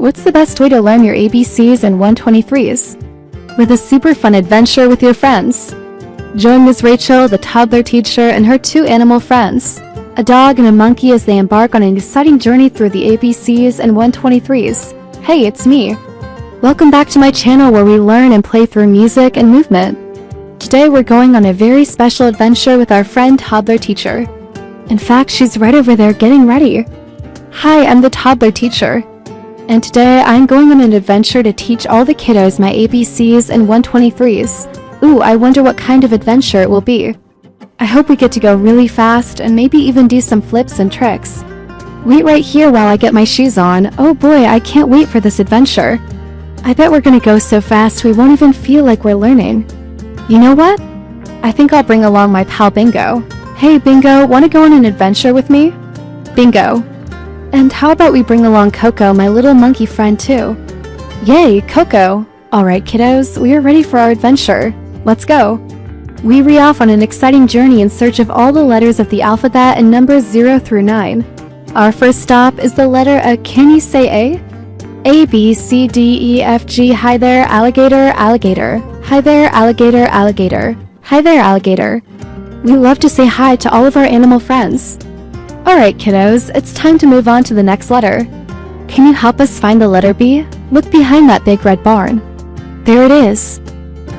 What's the best way to learn your ABCs and 123s? With a super fun adventure with your friends. Join Ms. Rachel, the toddler teacher, and her 2 animal friends, a dog and a monkey, as they embark on an exciting journey through the ABCs and 123s. Hey, it's me. Welcome back to my channel where we learn and play through music and movement. Today we're going on a very special adventure with our friend Toddler Teacher. In fact, she's right over there getting ready. Hi, I'm the toddler teacher. And today I'm going on an adventure to teach all the kiddos my ABCs and 123s. Ooh, I wonder what kind of adventure it will be. I hope we get to go really fast and maybe even do some flips and tricks. Wait right here while I get my shoes on. Oh boy, I can't wait for this adventure. I bet we're gonna go so fast we won't even feel like we're learning. You know what? I think I'll bring along my pal Bingo. Hey Bingo, wanna go on an adventure with me? Bingo. And how about we bring along Coco, my little monkey friend, too? Yay, Coco! Alright kiddos, we are ready for our adventure. Let's go! We re off on an exciting journey in search of all the letters of the alphabet and numbers 0 through 9. Our first stop is the letter A. Can you say A? A, B, C, D, E, F, G. Hi there, alligator, alligator. Hi there, alligator, alligator. Hi there, alligator. We love to say hi to all of our animal friends. Alright kiddos, it's time to move on to the next letter. Can you help us find the letter B? Look behind that big red barn. There it is.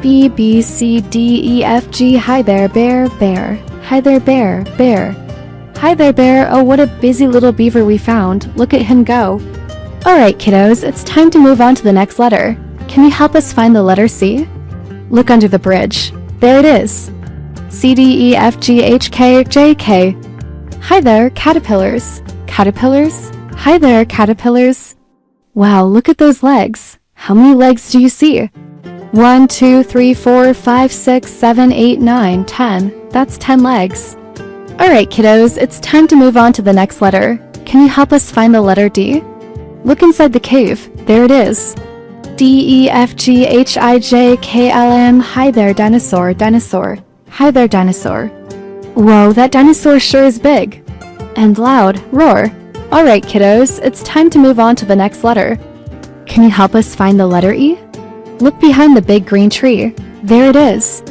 B, B, C, D, E, F, G. Hi there, bear, bear. Hi there, bear, bear. Hi there, bear. Oh, what a busy little beaver we found. Look at him go. Alright kiddos, it's time to move on to the next letter. Can you help us find the letter C? Look under the bridge. There it is. C, D, E, F, G, H, K, J, K. Hi there, caterpillars. Caterpillars? Hi there, caterpillars. Wow, look at those legs. How many legs do you see? 1, 2, 3, 4, 5, 6, 7, 8, 9, 10. That's 10 legs. Alright kiddos, it's time to move on to the next letter. Can you help us find the letter D? Look inside the cave. There it is. D, E, F, G, H, I, J, K, L, M. Hi there, dinosaur, dinosaur. Hi there, dinosaur. Whoa, that dinosaur sure is big. And loud. Roar. Alright kiddos, it's time to move on to the next letter. Can you help us find the letter E? Look behind the big green tree. There it is.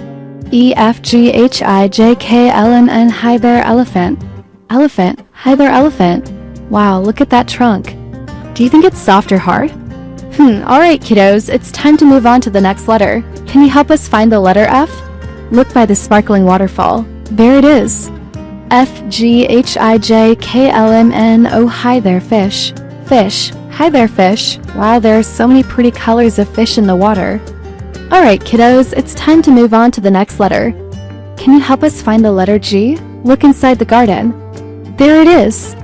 E, F, G, H, I, J, K, L, M, N. Hi there, elephant. Elephant. Hi there, elephant. Wow, look at that trunk. Do you think it's soft or hard? Alright kiddos, it's time to move on to the next letter. Can you help us find the letter F? Look by the sparkling waterfall. There it is. F, G, H, I, J, K, L, M, N. Oh, hi there, fish. Fish. Hi there, fish. Wow, there are so many pretty colors of fish in the water. Alright, kiddos, it's time to move on to the next letter. Can you help us find the letter G? Look inside the garden. There it is.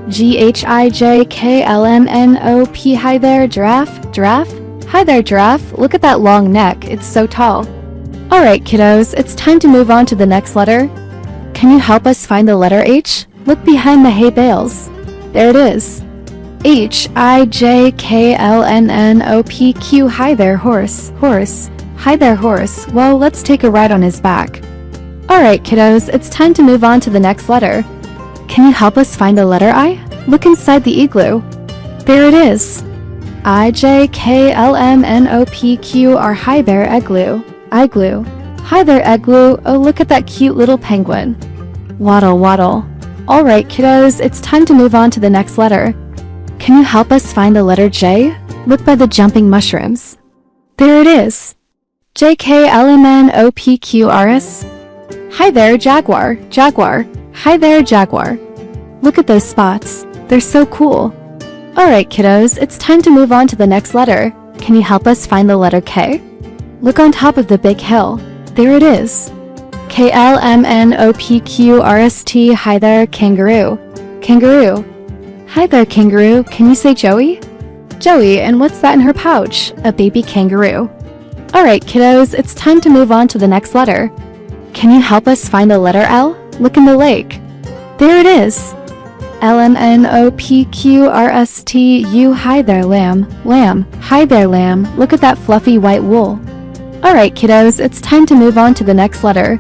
G, H, I, J, K, L, M, N, O, P. Hi there, giraffe. Giraffe? Hi there, giraffe. Look at that long neck. It's so tall. Alright kiddos, it's time to move on to the next letter. Can you help us find the letter H? Look behind the hay bales. There it is. H, I, J, K, L, N, N, O, P, Q. Hi there, horse. Horse. Hi there, horse. Well, let's take a ride on his back. Alright kiddos, it's time to move on to the next letter. Can you help us find the letter I? Look inside the igloo. There it is. I, J, K, L, M, N, O, P, Q, R. Hi there, igloo. Igloo. Hi there, igloo. Oh, look at that cute little penguin. Waddle, waddle. Alright kiddos, it's time to move on to the next letter. Can you help us find the letter J? Look by the jumping mushrooms. There it is. J, K, L, M, N, O, P, Q, R, S. Hi there, jaguar. Jaguar. Hi there, jaguar. Look at those spots. They're so cool. Alright kiddos, it's time to move on to the next letter. Can you help us find the letter K? Look on top of the big hill. There it is. K, L, M, N, O, P, Q, R, S, T. Hi there, kangaroo. Kangaroo. Hi there, kangaroo. Can you say Joey? Joey, and what's that in her pouch? A baby kangaroo. Alright kiddos, it's time to move on to the next letter. Can you help us find the letter L? Look in the lake. There it is. L, M, N, O, P, Q, R, S, T, U. Hi there, lamb. Lamb. Hi there, lamb. Look at that fluffy white wool. Alright kiddos, it's time to move on to the next letter.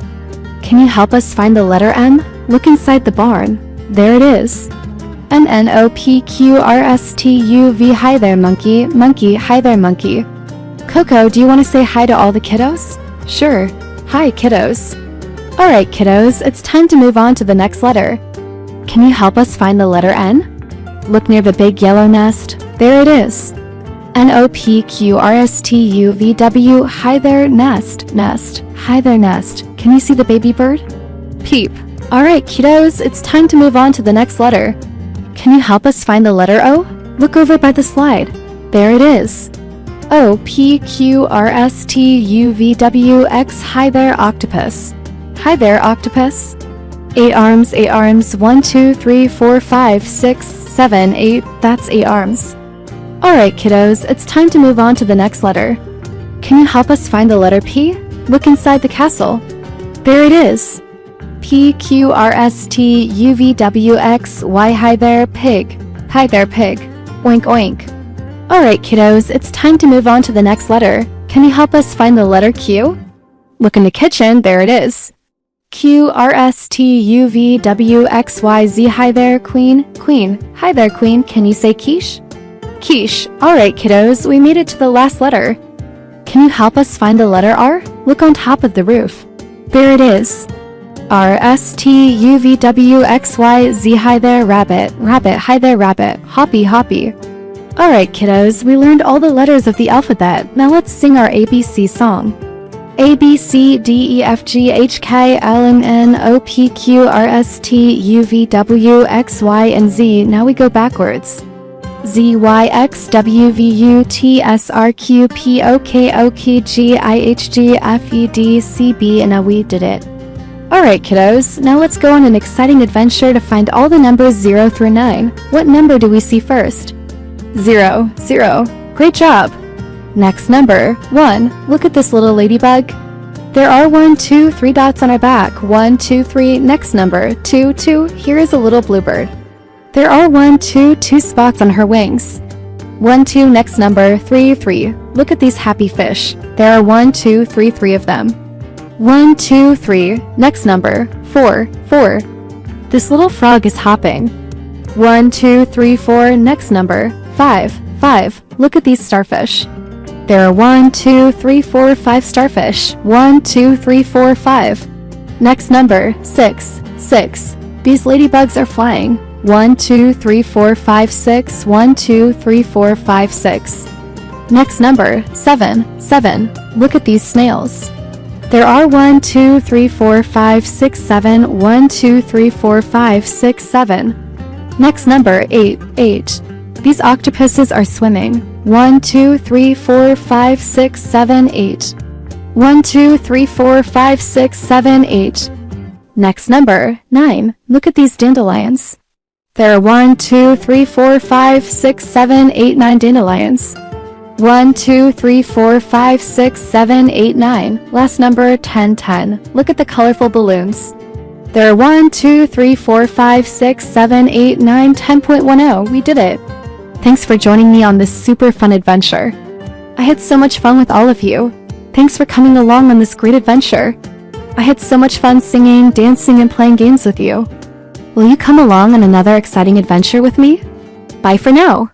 Can you help us find the letter M? Look inside the barn. There it is. N-N-O-P-Q-R-S-T-U-V. Hi there, monkey. Monkey, hi there, monkey. Coco, do you want to say hi to all the kiddos? Sure. Hi, kiddos. Alright, kiddos, it's time to move on to the next letter. Can you help us find the letter N? Look near the big yellow nest. There it is. N-O-P-Q-R-S-T-U-V-W. Hi there, nest. Nest. Hi there, nest. Can you see the baby bird? Peep. Alright, kiddos, it's time to move on to the next letter. Can you help us find the letter O? Look over by the slide. There it is. O-P-Q-R-S-T-U-V-W-X. Hi there, octopus. Hi there, octopus. 8 arms, 8 arms. 1, 2, 3, 4, 5, 6, 7, 8. That's 8 arms. Alright, kiddos, it's time to move on to the next letter. Can you help us find the letter P? Look inside the castle. There it is. P-Q-R-S-T-U-V-W-X-Y. Hi there, pig. Hi there, pig. Oink, oink. Alright, kiddos, it's time to move on to the next letter. Can you help us find the letter Q? Look in the kitchen, there it is. Q-R-S-T-U-V-W-X-Y-Z. Hi there, queen. Queen. Hi there, queen. Can you say quiche? Quiche. Alright, kiddos, we made it to the last letter. Can you help us find the letter R? Look on top of the roof. There it is. R-S-T-U-V-W-X-Y-Z. Hi there, rabbit. Rabbit. Hi there, rabbit. Hoppy, hoppy. Alright, kiddos, we learned all the letters of the alphabet. Now let's sing our ABC song. A, B, C, D, E, F, G, H, K, L, M, N, O, P, Q, R, S, T, U, V, W, X, Y, and Z. Now we go backwards. Z, Y, X, W, V, U, T, S, R, Q, P, O, K, O, K, G, I, H, G, F, E, D, C, B, and now we did it. Alright, kiddos, now let's go on an exciting adventure to find all the numbers 0 through 9. What number do we see first? 0, 0. Great job! Next number, 1. Look at this little ladybug. There are 1, 2, 3 dots on her back. 1, 2, 3. Next number, 2, 2. Here is a little bluebird. There are 1, 2, 2 spots on her wings. 1, 2. Next number, 3, 3. Look at these happy fish. There are 1, 2, 3, 3 of them. 1, 2, 3. Next number, 4, 4. This little frog is hopping. 1, 2, 3, 4. Next number, 5, 5. Look at these starfish. There are 1, 2, 3, 4, 5 starfish. 1, 2, 3, 4, 5. Next number, 6, 6. These ladybugs are flying. 1, 2, 3, 4, 5, 6. 1, 2, 3, 4, 5, 6. Next number, 7, 7. Look at these snails. There are 1, 2, 3, 4, 5, 6, 7. 1, 2, 3, 4, 5, 6, 7. Next number, 8, 8. These octopuses are swimming. 1, 2, 3, 4, 5, 6, 7, 8. 1, 2, 3, 4, 5, 6, 7, 8. Next number, 9. Look at these dandelions. There are 1, 2, 3, 4, 5, 6, 7, 8, 9 dandelions. 1, 2, 3, 4, 5, 6, 7, 8, 9. Last number, 10, 10. Look at the colorful balloons. There are 1, 2, 3, 4, 5, 6, 7, 8, 9, 10.10. We did it. Thanks for joining me on this super fun adventure. I had so much fun with all of you. Thanks for coming along on this great adventure. I had so much fun singing, dancing, and playing games with you. Will you come along on another exciting adventure with me? Bye for now.